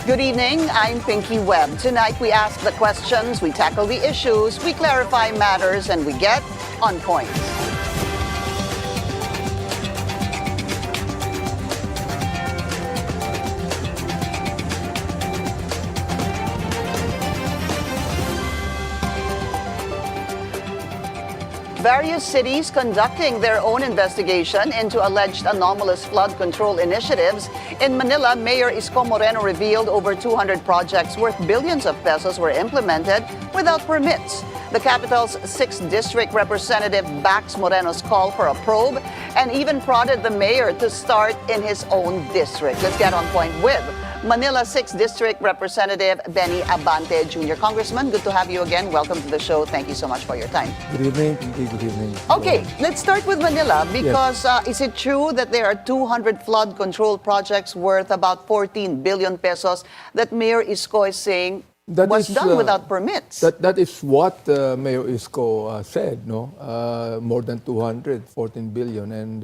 Good evening, I'm Pinky Webb. Tonight we ask the questions, we tackle the issues, we clarify matters, and we get on point. Various cities conducting their own investigation into alleged anomalous flood control initiatives. In Manila, Mayor Isko Moreno revealed over 200 projects worth billions of pesos were implemented without permits. The capital's 6th district representative backs Moreno's call for a probe and even prodded the mayor to start in his own district. Let's get on point with Manila 6th District Representative Benny Abante Jr. Congressman, good to have you again. Welcome to the show. Thank you so much for your time. Good evening. Good evening. Okay, let's start with Manila because is it true that there are 200 flood control projects worth about 14 billion pesos that Mayor Isko is saying was done without permits? That is what Mayor Isko said, no? More than 214 billion. And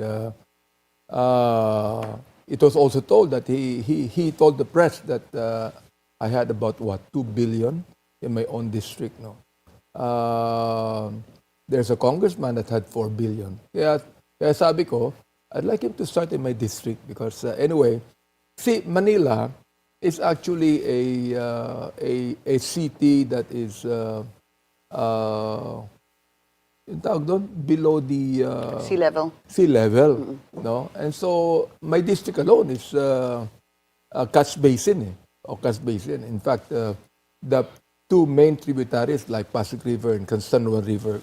it was also told that he told the press that I had about, 2 billion in my own district, no? There's a congressman that had 4 billion. Kaya sabi ko, I'd like him to start in my district because anyway, see, Manila is actually a city that is yung tawag doon, below the sea level. Sea level, no? And so my district alone is a catch basin, or catch basin. In fact, the two main tributaries like Pasig River and San Juan River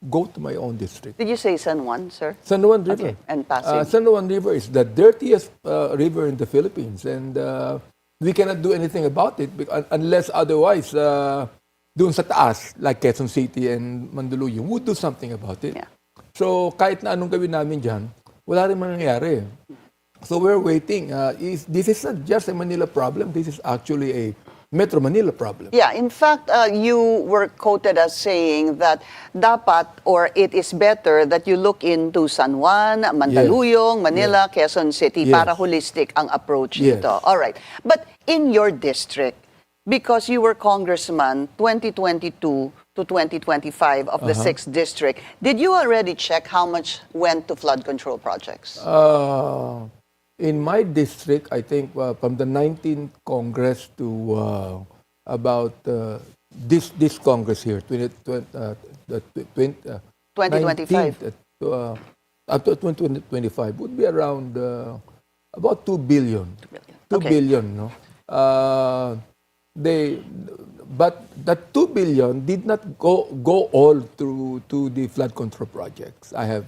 go to my own district. Did you say San Juan, sir? San Juan River. Okay, and Pasig. San Juan River is the dirtiest river in the Philippines, and we cannot do anything about it unless otherwise doon sa taas, like Quezon City and Mandaluyong, would do something about it. Yeah. So kahit na anong gawin namin dyan, wala rin mangyayari. So we're waiting. This is not just a Manila problem. This is actually a Metro Manila problem. Yeah, in fact, you were quoted as saying that dapat or it is better that you look into San Juan, Mandaluyong, Manila, Quezon City para holistic ang approach nito. All right. But in your district, because you were congressman 2022 to 2025 of the 6th district, did you already check how much went to flood control projects? In my district, I think from the 19th Congress to about this Congress here, 2025. up to 2025 would be around about 2 billion. 2 Okay. billion, no? But that 2 billion did not go all through to the flood control projects. I have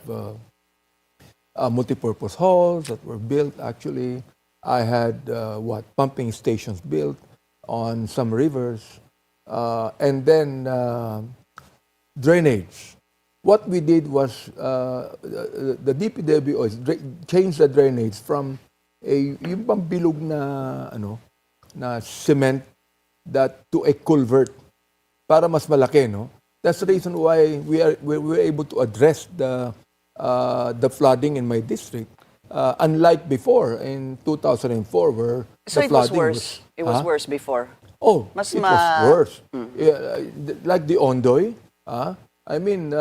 multipurpose halls that were built actually. I had pumping stations built on some rivers, and then drainage. What we did was the DPWO changed the drainage from yung pambilog na na cement to a culvert para mas malaki, no? That's the reason why we were able to address the flooding in my district, unlike before in 2004 where So the it was flooding worse. It was worse before. Oh, Mas it was worse. Yeah, like the Ondoy. I mean,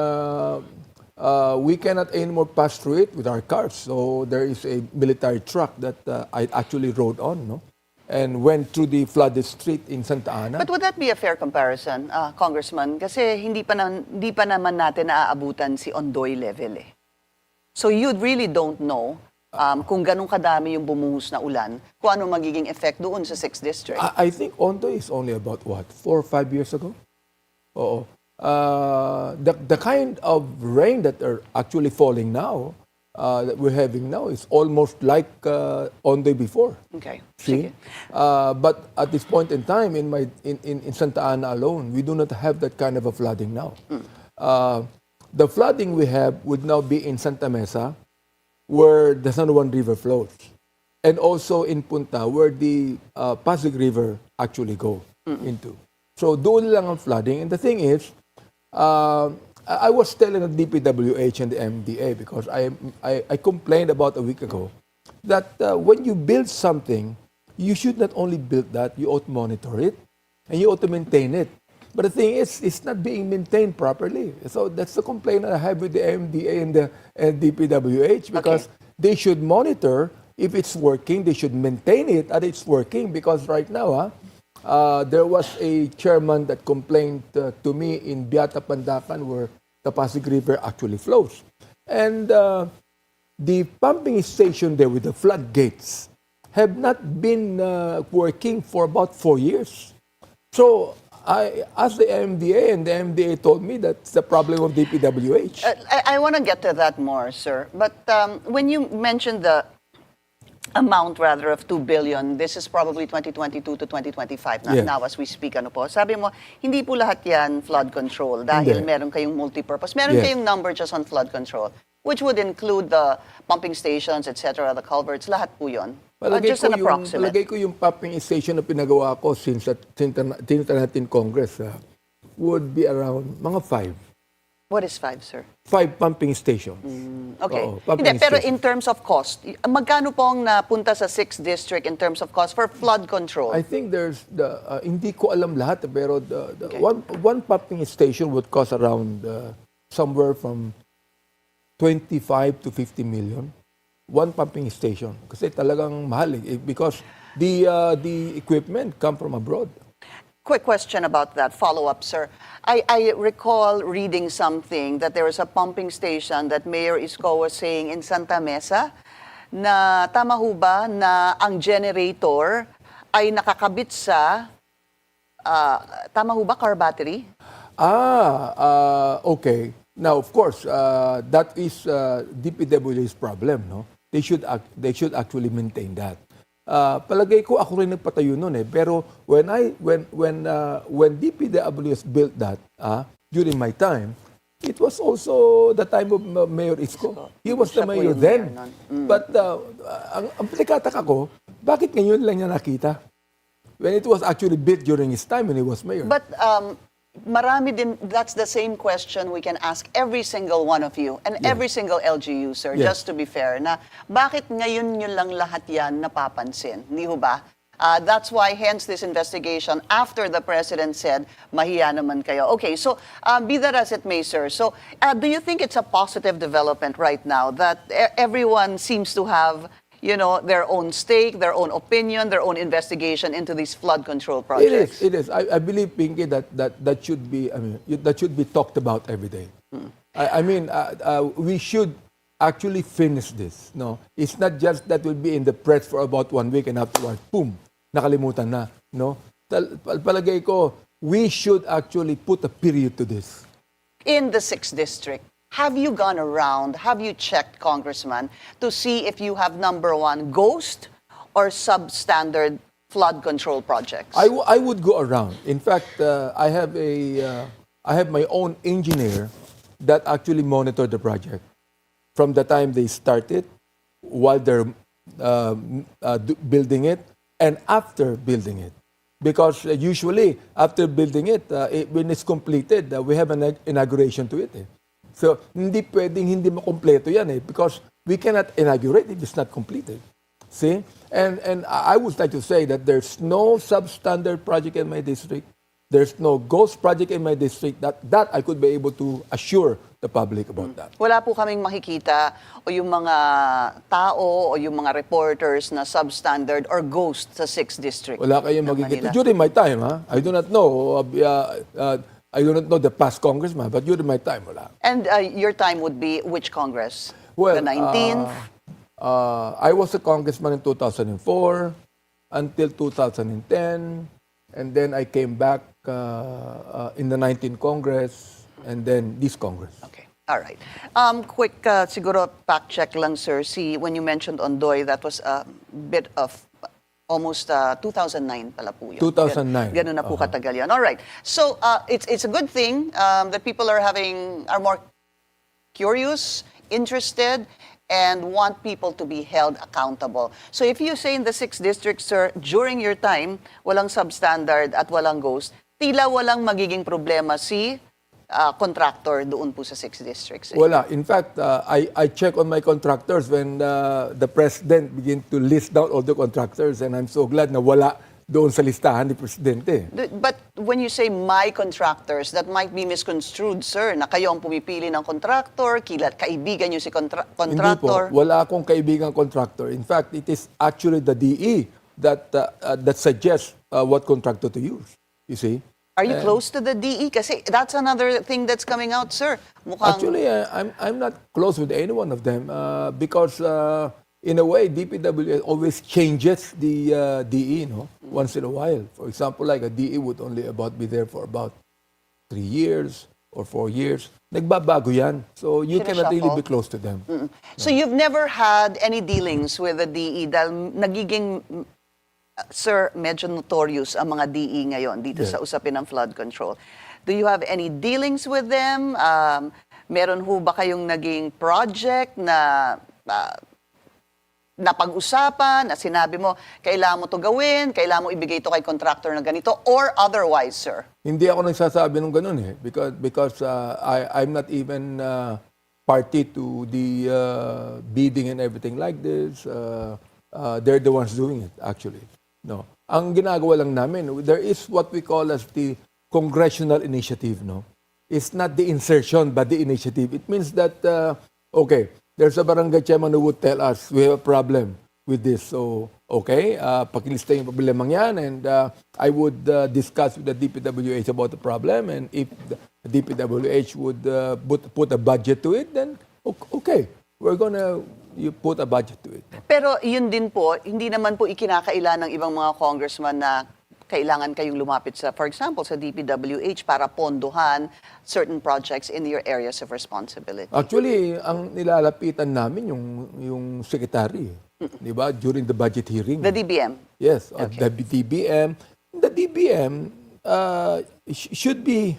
we cannot anymore pass through it with our cars. So there is a military truck that I actually rode on, no? And went through the flooded street in Santa Ana. But would that be a fair comparison, Congressman? Kasi hindi pa naman natin naaabutan si Ondoy level eh. So you really don't know kung ganun kadami yung bumuhos na ulan, kung ano magiging effect doon sa 6th District. I think Ondoy is only about 4 or 5 years ago? Oo. The kind of rain that are actually falling now, that we're having now, is almost like Ondoy before. Okay. See? But at this point in time, in Santa Ana alone, we do not have that kind of a flooding now. The flooding we have would now be in Santa Mesa, where the San Juan River flows, and also in Punta, where the Pasig River actually go into. So doon lang ang flooding. And the thing is, I was telling the DPWH and the MDA because I complained about a week ago that when you build something you should not only build that, you ought to monitor it, and you ought to maintain it. But the thing is, it's not being maintained properly. So that's the complaint that I have with the MDA and the DPWH, because they should monitor if it's working, they should maintain it that it's working, because right now, there was a chairman that complained to me in Biata Pandacan where the Pasig River actually flows. And the pumping station there with the floodgates have not been working for about 4 years. So I asked the MDA, and the MDA told me that's the problem of DPWH. I want to get to that more, sir. But when you mentioned the amount rather of 2 billion, this is probably 2022 to 2025 now as we speak. Ano po? Sabi mo, hindi po lahat yan flood control dahil meron kayong multipurpose. Meron kayong number just on flood control, which would include the pumping stations, etc., the culverts, lahat po yun. Just an approximate. Palagay ko yung pumping station na pinagawa ko since natin Congress would be around mga 5. What is 5, sir? 5 pumping stations. Okay. Oo, Hindi, pero in terms of cost, magkano pong napunta sa 6th district in terms of cost for flood control? I think there's hindi ko alam lahat, pero one pumping station would cost around somewhere from 25 to 50 million. One pumping station. Kasi talagang mahal because the equipment come from abroad. Quick question about that, follow-up, sir. I recall reading something that there was a pumping station that Mayor Isko was saying in Santa Mesa na tama ho ba na ang generator ay nakakabit sa, tama ho ba, car battery? Okay. Now, of course, that is DPW's problem, no? They should actually maintain that. Palagay ko ako rin nagpatayo noon pero when DPWS built that during my time, it was also the time of Mayor Isko. He was the mayor then. But ang pinagkataka ko, bakit ngayon lang niya nakita? When it was actually built during his time when he was mayor. But marami din, that's the same question we can ask every single one of you and every single LGU, sir, just to be fair, na bakit ngayon nyo lang lahat yan napapansin? Hindi ho ba? That's why, hence this investigation, after the President said, mahiya naman kayo. Okay, so be that as it may, sir. So do you think it's a positive development right now that everyone seems to have their own stake, their own opinion, their own investigation into these flood control projects? It is. I believe, Pinky, that should be. That should be talked about every day. We should actually finish this. No, it's not just that will be in the press for about 1 week and afterwards, boom, nakalimutan na. No, palagay ko, we should actually put a period to this. In the 6th district, have you gone around, have you checked, Congressman, to see if you have, number one, ghost or substandard flood control projects? I would go around. In fact, I have my own engineer that actually monitored the project from the time they started, while they're building it, and after building it. Because usually, after building it, when it's completed, we have an inauguration to it. So, hindi pwedeng hindi makompleto yan because we cannot inaugurate if it's not completed. See? And I would like to say that there's no substandard project in my district. There's no ghost project in my district that I could be able to assure the public about that. Wala po kaming makikita o yung mga tao o yung mga reporters na substandard or ghost sa 6th district. Wala kayong makikita. During my time, I do not know. I do not know the past congressman, but during my time, wala. And your time would be which Congress? Well, the 19th? I was a congressman in 2004 until 2010, and then I came back in the 19th Congress, and then this Congress. Okay. All right. Quick, siguro fact check lang, sir. See, when you mentioned Ondoy, that was a bit of almost 2009 pala po yun. 2009. Ganun na po katagal yan. All right. So, it's a good thing that people are more curious, interested, and want people to be held accountable. So if you say in the 6th district, sir, during your time, walang substandard at walang ghost, tila walang magiging problema si contractor doon po sa 6 districts? Wala. In fact, I check on my contractors when the president begin to list down all the contractors, and I'm so glad na wala doon sa listahan ni presidente. But when you say my contractors, that might be misconstrued, sir, na kayo ang pumipili ng contractor, kaibigan nyo si contractor. Hindi po. Wala akong kaibigang contractor. In fact, it is actually the DE that suggests what contractor to use. You see? Are you close to the DE? Kasi that's another thing that's coming out, sir. Actually, I'm not close with any one of them because in a way, DPWH always changes the DE, once in a while. For example, like a DE would only be there for about 3 years or 4 years. Nagbabago yan. So you cannot really be close to them. So you've never had any dealings with the DE dahil nagiging, sir, medyo notorious ang mga DE ngayon dito sa usapin ng flood control. Do you have any dealings with them? Meron ho ba kayong naging project na napag-usapan, na sinabi mo, kailangan mo to gawin, kailangan mo ibigay to kay contractor na ganito, or otherwise, sir? Hindi ako nagsasabi ng ganun because I'm not even party to the bidding and everything like this. They're the ones doing it, actually. No. Ang ginagawa lang namin, there is what we call as the Congressional initiative, It's not the insertion, but the initiative. It means that, okay, there's a barangay chairman who would tell us, we have a problem with this. So, okay, pakilista yung problemang yan, and I would discuss with the DPWH about the problem, and if the DPWH would put a budget to it, then okay, we're gonna put a budget to it. Pero yun din po, hindi naman po ikinakaila ng ibang mga congressman na kailangan kayong lumapit sa, for example, sa DPWH para pondohan certain projects in your areas of responsibility. Actually, ang nilalapitan namin yung secretary, di ba, during the budget hearing. The DBM? Yes, the DBM. The DBM should be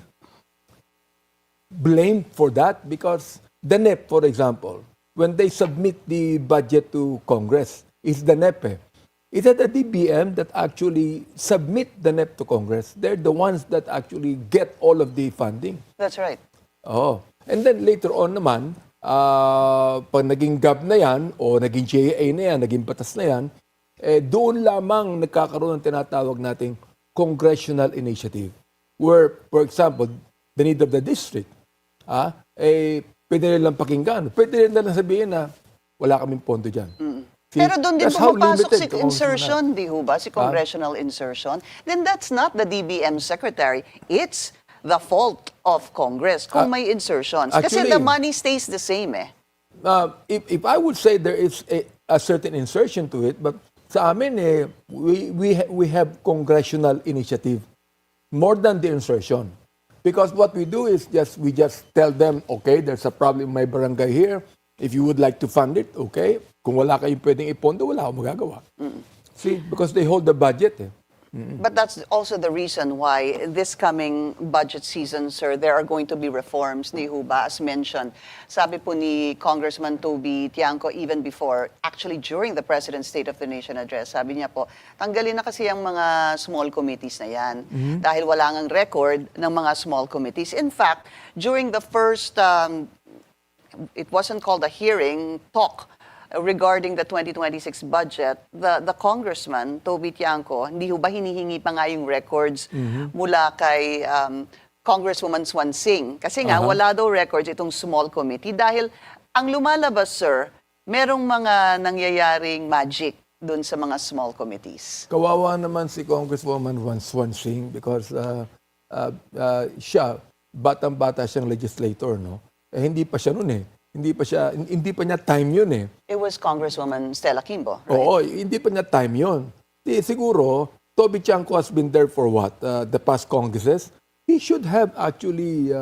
blamed for that because the NEP, for example, when they submit the budget to Congress, it's the NEP. It's the DBM that actually submit the NEP to Congress. They're the ones that actually get all of the funding. That's right. Oh. And then later on naman, pag naging GAB na yan, o naging JA na yan, naging batas na yan, doon lamang nagkakaroon ng tinatawag nating Congressional initiative. Where, for example, the need of the district, pwede nilang pakinggan. Pwede nilang sabihin na wala kaming pondo dyan. See, pero doon din pumapasok si insertion, di ho ba? Si congressional insertion. Then that's not the DBM secretary. It's the fault of Congress kung may insertions. Kasi the money stays the same If I would say there is a certain insertion to it, but sa amin we have congressional initiative more than the insertion. Because what we do is we just tell them, okay, there's a problem in my barangay here. If you would like to fund it, okay. Kung wala kayong pwedeng ipondo, wala akong magagawa. See, because they hold the budget. But that's also the reason why this coming budget season, sir, there are going to be reforms, ni Huba, as mentioned. Sabi po ni Congressman Toby Tiangco even before, actually during the President's State of the Nation address, sabi niya po, tanggalin na kasi ang mga small committees na yan dahil wala ngang record ng mga small committees. In fact, during the first it wasn't called a hearing, talk regarding the 2026 budget, the congressman, Toby Tiangco, hindi ho ba hinihingi pa nga yung records mula kay Congresswoman Swansing? Kasi nga, wala daw records itong small committee dahil ang lumalabas, sir, merong mga nangyayaring magic dun sa mga small committees. Kawawa naman si Congresswoman Swansing because siya, batang-bata siyang legislator, hindi pa siya nun Hindi pa niya time yun It was Congresswoman Stella Kimbo, right? Oo, hindi pa niya time yun. Siguro, Toby Tiangco has been there for what? The past Congresses. He should have actually,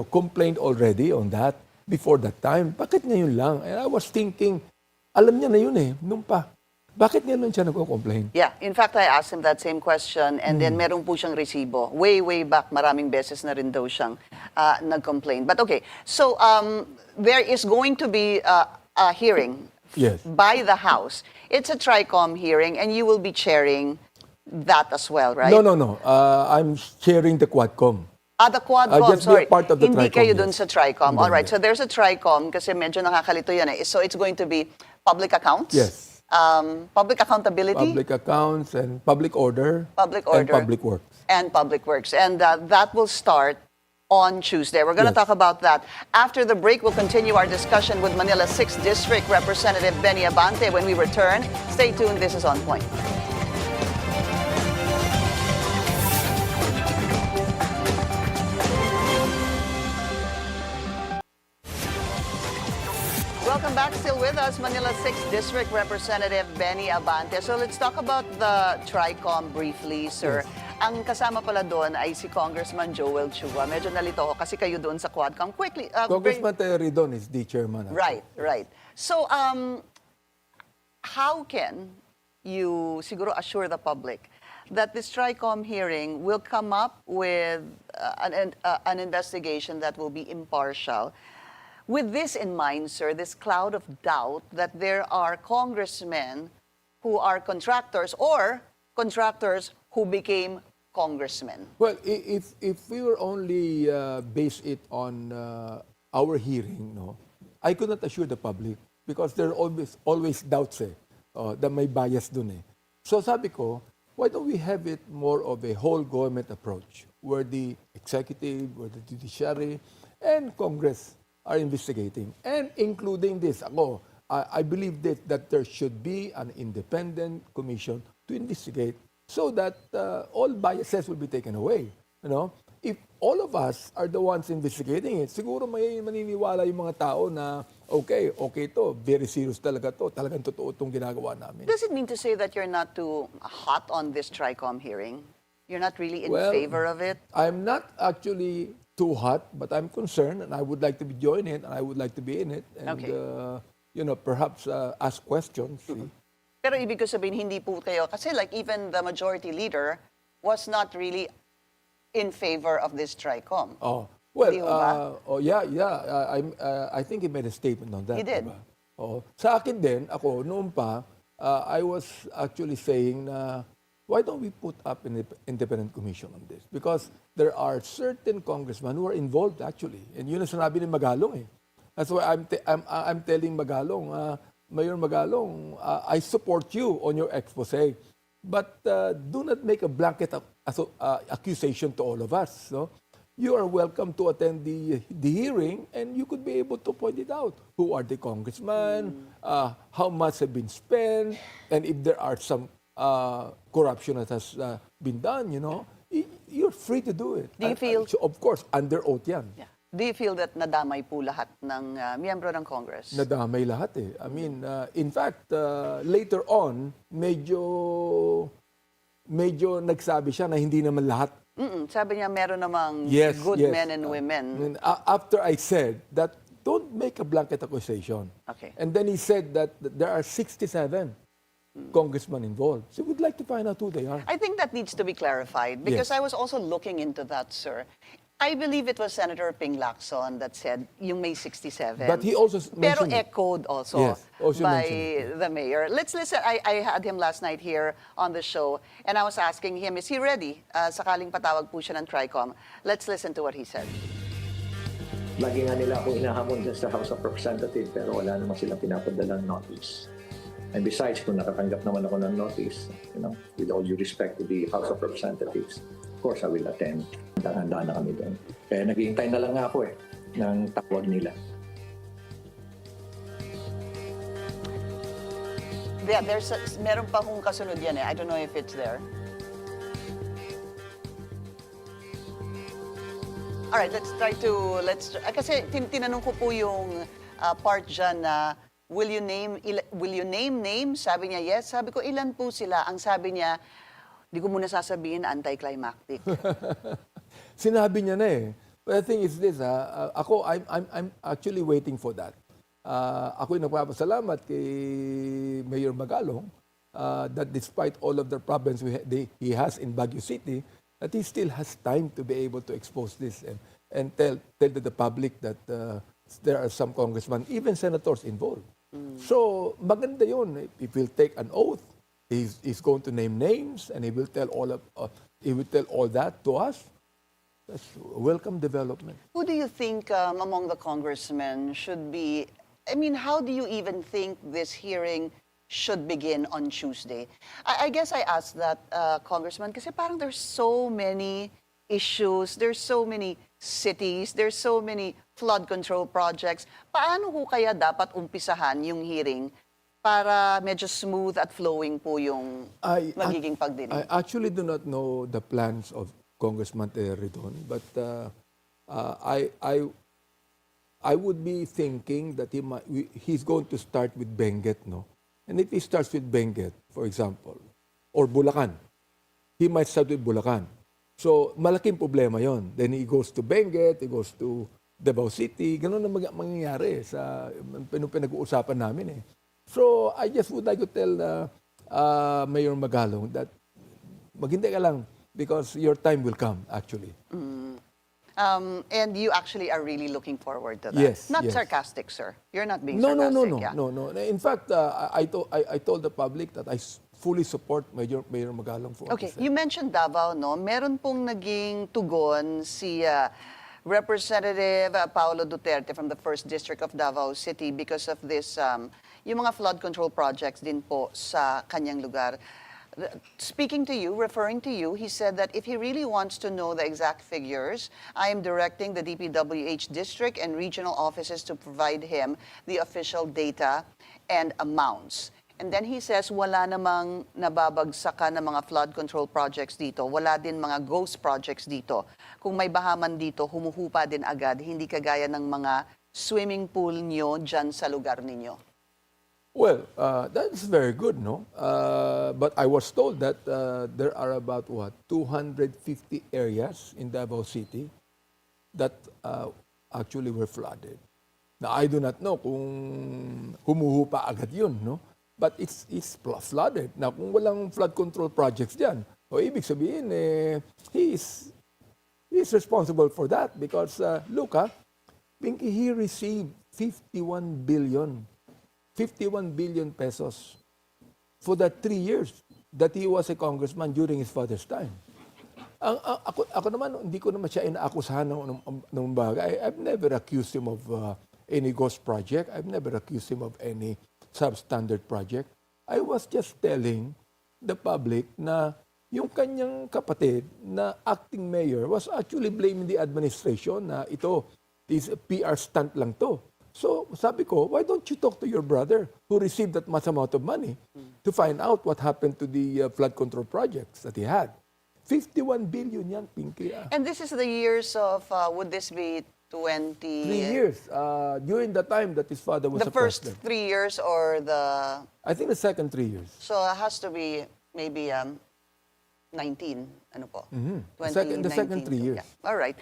complained already on that before that time. Bakit ngayon lang? And I was thinking, alam niya na yun nung pa. Bakit ngayon lang siya nagko-complain? Yeah, in fact, I asked him that same question and then meron po siyang resibo. Way back, maraming beses na rin daw siyang nag-complain. But okay, so there is going to be a hearing by the House. It's a tricom hearing and you will be chairing that as well, right? No. I'm chairing the Quadcom. The Quadcom, Just be a sorry. part of the Hindi TRICOM, kayo dun yes. sa TRICOM. Hindi, All right, hindi. so there's a TRICOM kasi medyo nakakalito yan eh. So it's going to be public accounts? Yes. Public accountability? Public accounts and public order. Public And order. public works. And public works. And that will start on Tuesday. We're going to Yes. talk about that. After the break, we'll continue our discussion with Manila 6th District Representative Benny Abante. When we return, stay tuned. This is On Point. Welcome back. Still with us, Manila 6th District Representative Benny Abante. So let's talk about the TRICOM briefly, sir. Yes. Ang kasama pala doon ay si Congressman Joel Chua. Medyo nalito ako kasi kayo doon sa Quadcom. Quickly. Congressman Terry Don is the chairman. Right, right. So, how can you siguro assure the public that this TRICOM hearing will come up with an investigation that will be impartial? With this in mind, sir, this cloud of doubt that there are congressmen who are contractors or contractors who became congressmen. Well, if we were only base it on our hearing, no, I could not assure the public because there are always doubts that may bias dun eh. So sabi ko, why don't we have it more of a whole government approach where the executive, where the judiciary, and Congress are investigating, and including this. I believe that there should be an independent commission to investigate so that all biases will be taken away. You know, if all of us are the ones investigating it, siguro may maniniwala yung mga tao na okay to, very serious talaga to, talagang totoo itong ginagawa namin. Does it mean to say that you're not too hot on this TRICOM hearing? You're not really in favor of it? I'm not actually too hot, but I'm concerned, and I would like to be join it, and I would like to be in it, and perhaps ask questions. See? Pero ibig ko sabihin, hindi po kayo, kasi like even the majority leader was not really in favor of this TRICOM. Oh, well, Hindi ho ba? I think he made a statement on that. He did. Diba? Oh, sa akin din, ako, noon pa, I was actually saying na, why don't we put up an independent commission on this? Because there are certain congressmen who are involved actually. And yun ang sinabi ni Magalong eh. That's why I'm telling Magalong, Mayor Magalong, I support you on your expose. But do not make a blanket accusation to all of us. No? You are welcome to attend the hearing, and you could be able to point it out. Who are the congressmen? How much have been spent? And if there are some corruption that has been done, you're free to do it. Do you feel... Of course, under oath yan. Yeah. Do you feel that nadamay po lahat ng miyembro ng Congress? Nadamay lahat eh. I mean, in fact, later on, medyo nagsabi siya na hindi naman lahat. Sabi niya meron namang good men and women. After I said that, don't make a blanket accusation. Okay. And then he said that there are 67 congressmen involved. So we'd like to find out who they are. I think that needs to be clarified because Yes. I was also looking into that, sir. I believe it was Senator Ping Lacson that said yung may 67. But he also Pero mentioned it. echoed also, Yes, also by mentioned the mayor. Let's listen. I had him last night here on the show and I was asking him, is he ready? Sakaling patawag po siya ng TRICOM. Let's listen to what he said. Lagi nga nila akong inahamon dyan sa House of Representatives pero wala naman silang pinapadalang notice. And besides, kung nakatanggap naman ako ng notice, with all due respect to the House of Representatives, of course, I will attend. Handa na kami doon. Kaya naghihintay na lang nga ako ng tawag nila. Yeah, meron pa kung kasunod yan eh. I don't know if it's there. Alright, kasi tinanong ko po yung part dyan na will you name names? Sabi niya, yes. Sabi ko, ilan po sila? Ang sabi niya, di ko muna sasabihin, anticlimactic. Sinabi niya na eh. But the thing is this, I'm actually waiting for that. Ako'y nagpapasalamat kay Mayor Magalong that despite all of the problems he has in Baguio City, that he still has time to be able to expose this and tell to the public that there are some congressmen, even senators involved. So maganda yun. If he'll take an oath, he's going to name names and he will tell all that to us. That's a welcome development. Who do you think among the congressmen should be, I mean, how do you even think this hearing should begin on Tuesday? I guess I asked that, Congressman, kasi parang there's so many issues, there's so many cities, there's so many flood control projects. Paano ho kaya dapat umpisahan yung hearing para medyo smooth at flowing po yung magiging pagdinig? I actually do not know the plans of Congressman Redon, but I would be thinking that he's going to start with Benguet, no? And if he starts with Benguet, for example, or Bulacan, he might start with Bulacan. So, malaking problema yon. Then he goes to Benguet, he goes to Davao City. Ganun na mangyayari sa pinag-uusapan namin eh. So, I just would like to tell Mayor Magalong that maghintay ka lang because your time will come, actually. And you actually are really looking forward to that. Yes, Not yes. sarcastic, sir. You're not being No, sarcastic. Yeah. no. In fact, I told the public that I fully support Mayor Magalong for Okay, what he said. you mentioned Davao, no? Meron pong naging tugon si Representative Paolo Duterte from the 1st District of Davao City because of this, yung mga flood control projects din po sa kanyang lugar. Speaking to you, referring to you, he said that if he really wants to know the exact figures, I am directing the DPWH district and regional offices to provide him the official data and amounts. And then he says, wala namang nababagsakan ng mga flood control projects dito. Wala din mga ghost projects dito. Kung may bahaman dito, humuhupa din agad. Hindi kagaya ng mga swimming pool nyo dyan sa lugar ninyo. Well, that's very good, no? But I was told that there are about, 250 areas in Davao City that actually were flooded. Now, I do not know kung humuhupa agad yun, no? But it's flooded. Now, kung walang flood control projects dyan, ibig sabihin, he is responsible for that because, look, Pinky, he received 51 billion pesos for the 3 years that he was a congressman during his father's time. Ako naman, hindi ko naman siya inaakusahan ng bagay. I've never accused him of any ghost project. I've never accused him of any substandard project. I was just telling the public na yung kanyang kapatid na acting mayor was actually blaming the administration na ito is a PR stunt lang to. So sabi ko, why don't you talk to your brother who received that much amount of money to find out what happened to the flood control projects that he had? 51 billion yan, Pinky. And this is the years of, would this be 20... 3 years. During the time that his father was The first president. 3 years or the... I think the second 3 years. So it has to be maybe 19, ano po? The second 3 years. Yeah. All right.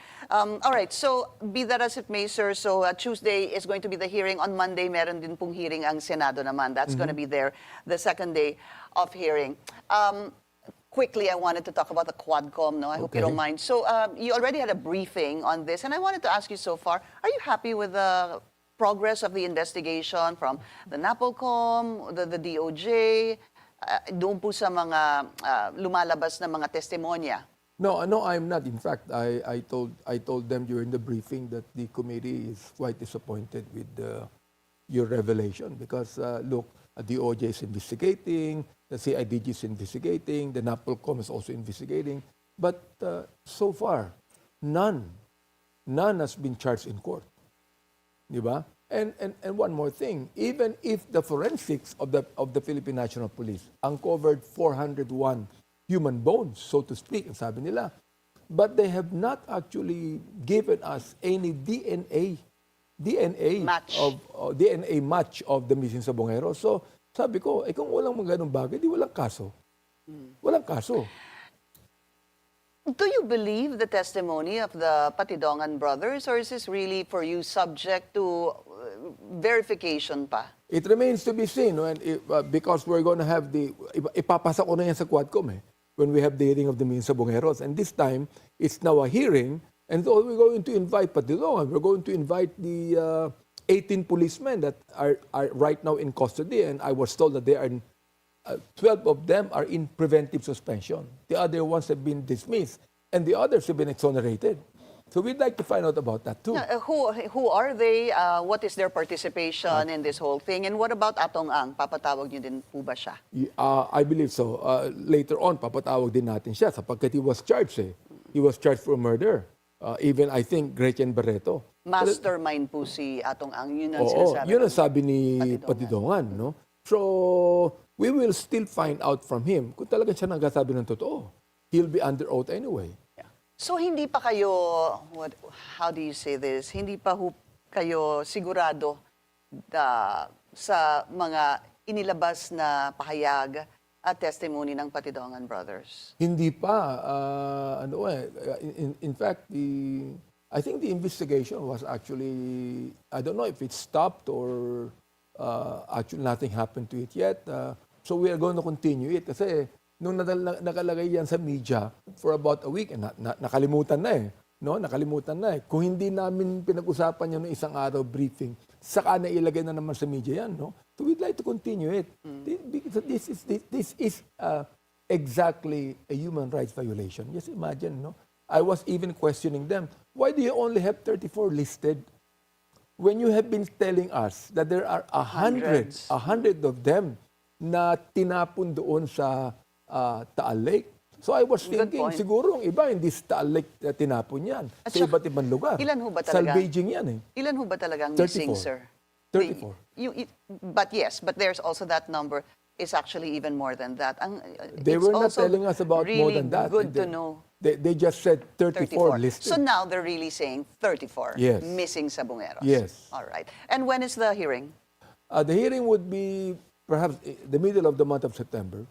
So, be that as it may, sir, so Tuesday is going to be the hearing. On Monday, meron din pong hearing ang Senado naman. That's going to be there the second day of hearing. Quickly, I wanted to talk about the Quadcom, no? I hope you don't mind. So, you already had a briefing on this, and I wanted to ask you so far, are you happy with the progress of the investigation from the NAPOLCOM, the DOJ, doon po sa mga lumalabas na mga testimonya? No, I'm not. In fact, I told them during the briefing that the committee is quite disappointed with your revelation because look, the DOJ is investigating, the CIDG is investigating, the NAPOLCOM is also investigating, but so far, none has been charged in court. Di ba? And one more thing, even if the forensics of the Philippine National Police uncovered 401 human bones, so to speak, ang sabi nila, but they have not actually given us any DNA match of the missing Sabongero. So sabi ko, kung walang mga ganung bagay, di walang kaso. Walang kaso. Do you believe the testimony of the Patidongan brothers, or is this really for you subject to verification pa? It remains to be seen, no? And because we're going to have ipapasa ko na yan sa Quadcom when we have the hearing of the Missing Sabongeros. And this time, it's now a hearing, and so we're going to invite Patidongan. We're going to invite the 18 policemen that are right now in custody, and I was told that 12 of them are in preventive suspension. The other ones have been dismissed, and the others have been exonerated. So we'd like to find out about that too. Who are they? What is their participation in this whole thing? And what about Atong Ang? Papatawag niyo din po ba siya? I believe so. Later on, papatawag din natin siya sapagkat he was charged eh. He was charged for murder. Even I think Gretchen Barreto. Mastermind po si Atong Ang. Yun ang Oo, sinasabi. yun ang sabi ni Patidongan. No? So, we will still find out from him kung talagang siya nagsasabi ng totoo. He'll be under oath anyway. Yeah. So, hindi pa kayo, how do you say this? Hindi pa kayo sigurado sa mga inilabas na pahayag at testimony ng Patidongan brothers? Hindi pa. In fact, I think the investigation was actually, I don't know if it stopped or actually nothing happened to it yet. So we are going to continue it kasi nung nakalagay yan sa media for about a week, nakalimutan na eh. No, nakalimutan na eh. Kung hindi namin pinag-usapan yan ng isang araw briefing, saka na ilagay na naman sa media yan, no? So we'd like to continue it. This is exactly a human rights violation. Just imagine, no? I was even questioning them. Why do you only have 34 listed? When you have been telling us that there are a hundred of them na tinapon doon sa Taal Lake. So I was thinking, siguro ang iba hindi sa Taal Lake tinapon yan. Sa iba't ibang lugar. Ilan ho ba talaga? Salvaging yan eh. Ilan ho ba talagang missing, sir? 34. But there's also that number is actually even more than that. They were not telling us about really more than that. Good to know. They just said 34 listed. So now they're really saying 34 Yes. missing sa Bungeros. Yes. All right. And when is the hearing? The hearing would be perhaps the middle of the month of September.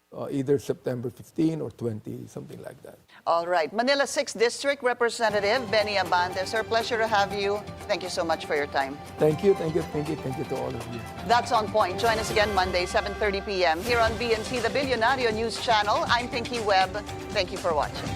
Either September 15 or 20, something like that. All right. Manila 6th District Representative Benny Abante. Sir, pleasure to have you. Thank you so much for your time. Thank you to all of you. That's On Point. Join us again Monday, 7:30 p.m. here on BNC, the Billionario News Channel. I'm Pinky Webb. Thank you for watching.